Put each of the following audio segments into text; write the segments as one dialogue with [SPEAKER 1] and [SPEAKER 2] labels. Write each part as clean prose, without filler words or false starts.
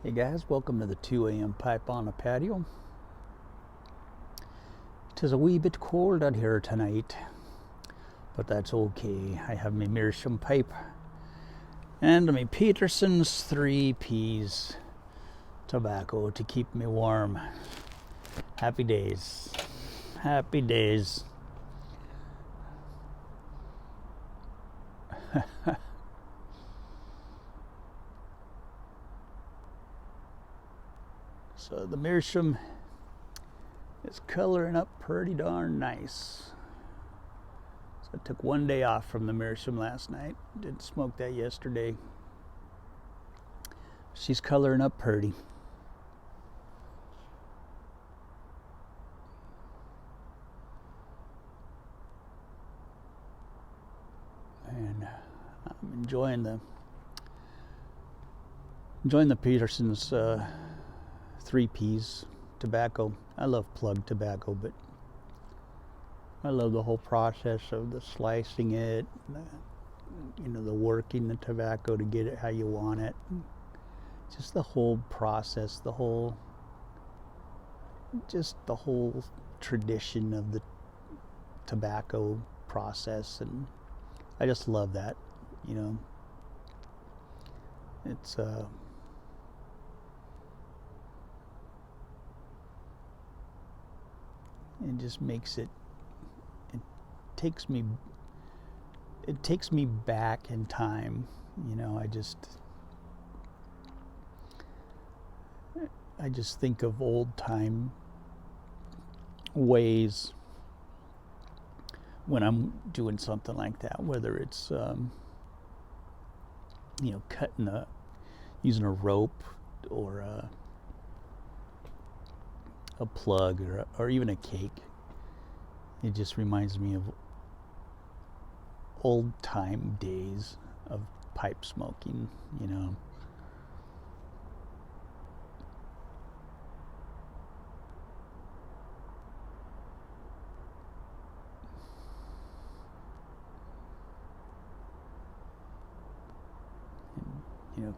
[SPEAKER 1] Hey guys, welcome to the 2 a.m. pipe on the patio. It is a wee bit cold out here tonight, but that's okay. I have my meerschaum pipe and my Peterson's 3P's tobacco to keep me warm. Happy days. Happy days. So the meerschaum is coloring up pretty darn nice. So I took one day off from the meerschaum last night. Didn't smoke that yesterday. She's coloring up pretty. And I'm enjoying the Peterson's 3P's tobacco. I love plug tobacco, but I love the whole process of the slicing it, the working the tobacco to get it how you want it. Just the whole process, the whole tradition of the tobacco process, and I just love that. It's it just makes it takes me back in time. I just think of old time ways when I'm doing something like that, whether it's using a rope or a plug or even a cake. It just reminds me of old time days of pipe smoking.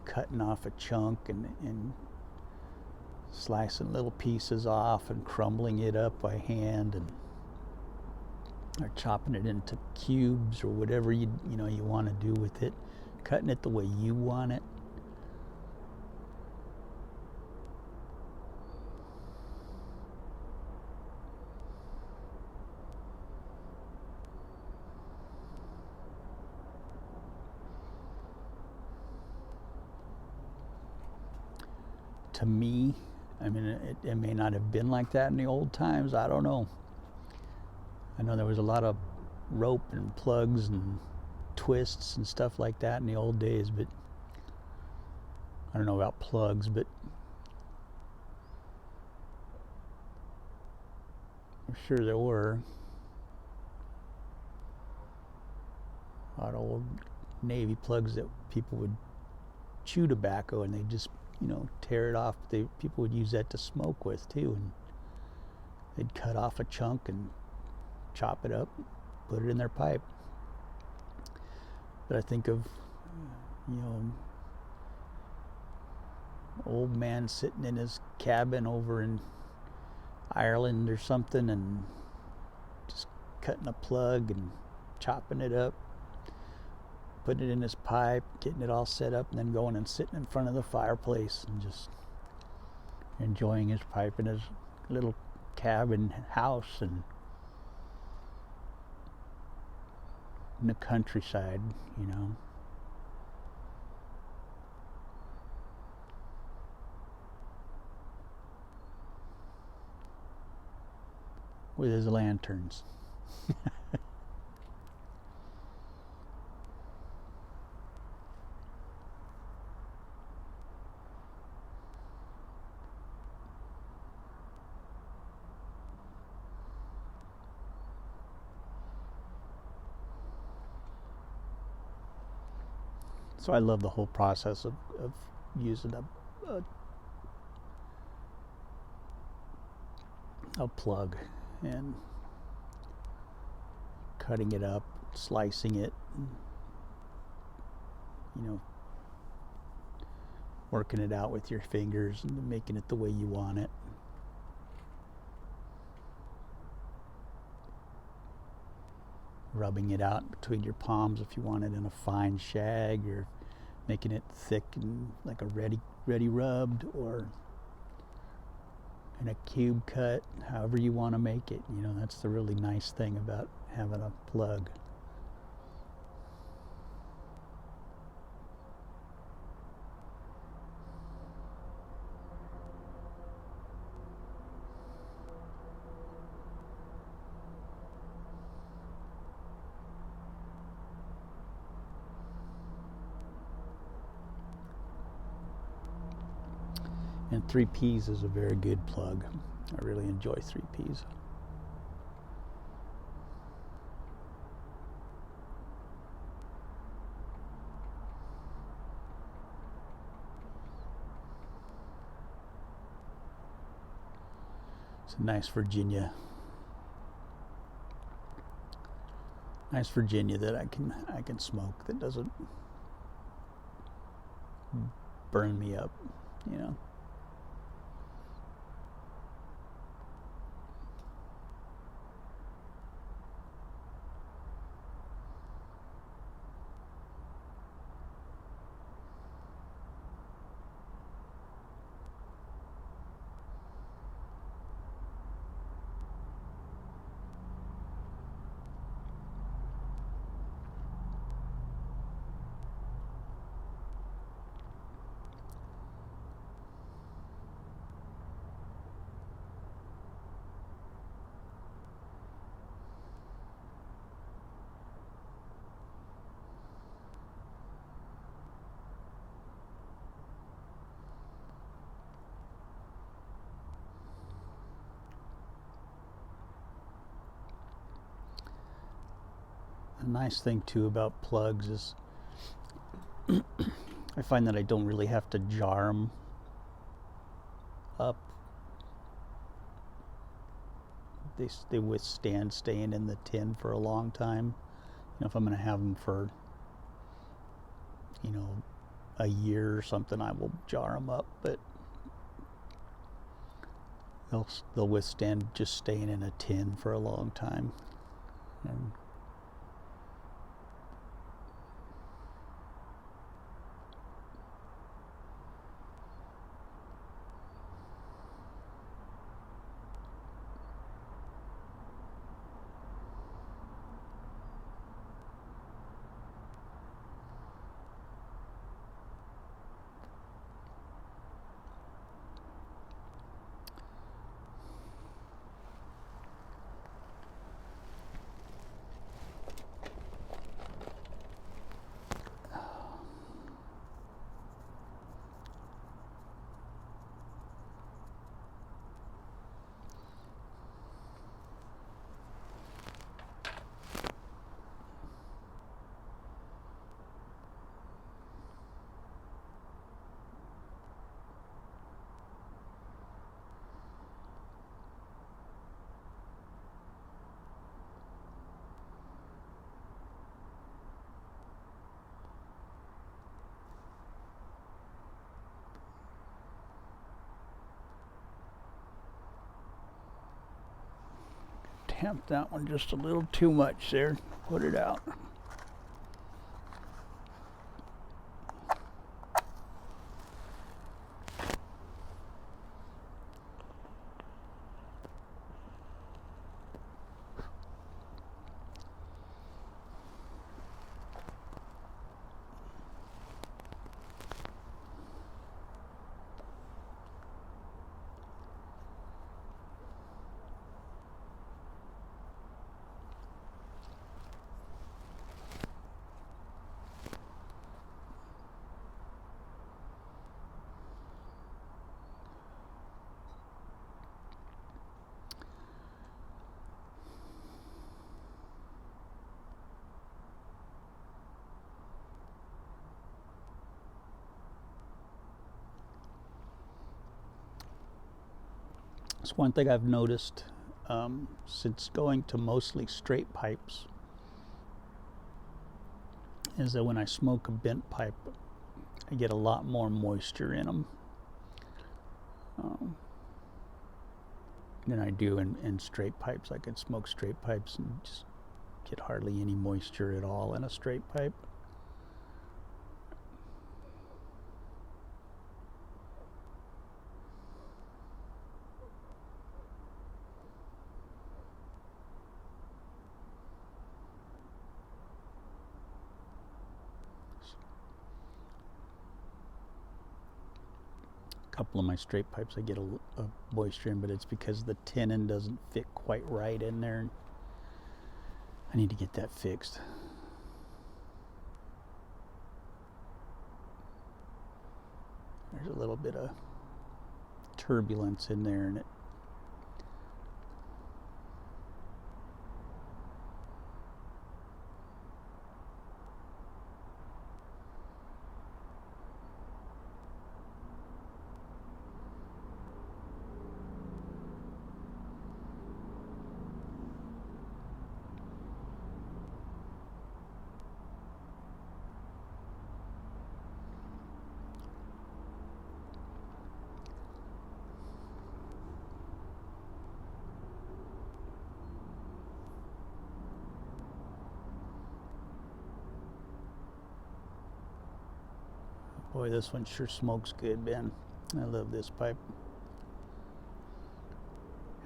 [SPEAKER 1] Cutting off a chunk and slicing little pieces off and crumbling it up by hand, or chopping it into cubes or whatever you want to do with it, cutting it the way you want it. To me, it may not have been like that in the old times. I don't know. I know there was a lot of rope and plugs and twists and stuff like that in the old days, but I don't know about plugs, but I'm sure there were a lot of old Navy plugs that people would chew tobacco and they just tear it off. People would use that to smoke with too, and they'd cut off a chunk and chop it up, put it in their pipe. But I think of old man sitting in his cabin over in Ireland or something and just cutting a plug and chopping it up, putting it in his pipe, getting it all set up, and then going and sitting in front of the fireplace and just enjoying his pipe in his little cabin house and in the countryside, with his lanterns. So I love the whole process of using a plug and cutting it up, slicing it, working it out with your fingers and making it the way you want it. Rubbing it out between your palms if you want it in a fine shag, or making it thick and like a ready rubbed, or in a cube cut, however you want to make it. You know, that's the really nice thing about having a plug. And 3P's is a very good plug. I really enjoy 3P's. It's a nice Virginia that I can smoke, that doesn't burn me up, you know. A nice thing too about plugs is I find that I don't really have to jar them up. They withstand staying in the tin for a long time. You know, if I'm going to have them for, you know, a year or something, I will jar them up, but they'll withstand just staying in a tin for a long time. And tamp that one just a little too much there. Put it out. It's one thing I've noticed since going to mostly straight pipes, is that when I smoke a bent pipe, I get a lot more moisture in them than I do in straight pipes. I can smoke straight pipes and just get hardly any moisture at all in a straight pipe. Couple of my straight pipes I get a moisture in, but it's because the tenon doesn't fit quite right in there. I need to get that fixed. There's a little bit of turbulence in there, and it boy, this one sure smokes good, Ben. I love this pipe.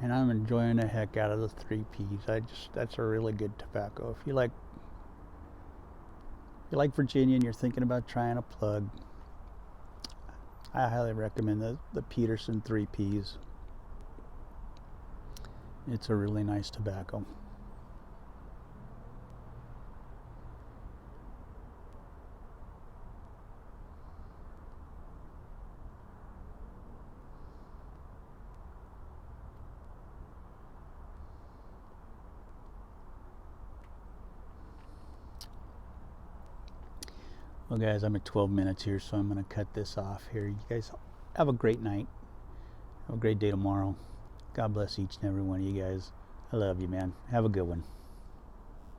[SPEAKER 1] And I'm enjoying the heck out of the 3P's. That's a really good tobacco. If you like Virginia and you're thinking about trying a plug, I highly recommend the Peterson 3P's. It's a really nice tobacco. Well, guys, I'm at 12 minutes here, so I'm going to cut this off here. You guys have a great night. Have a great day tomorrow. God bless each and every one of you guys. I love you, man. Have a good one.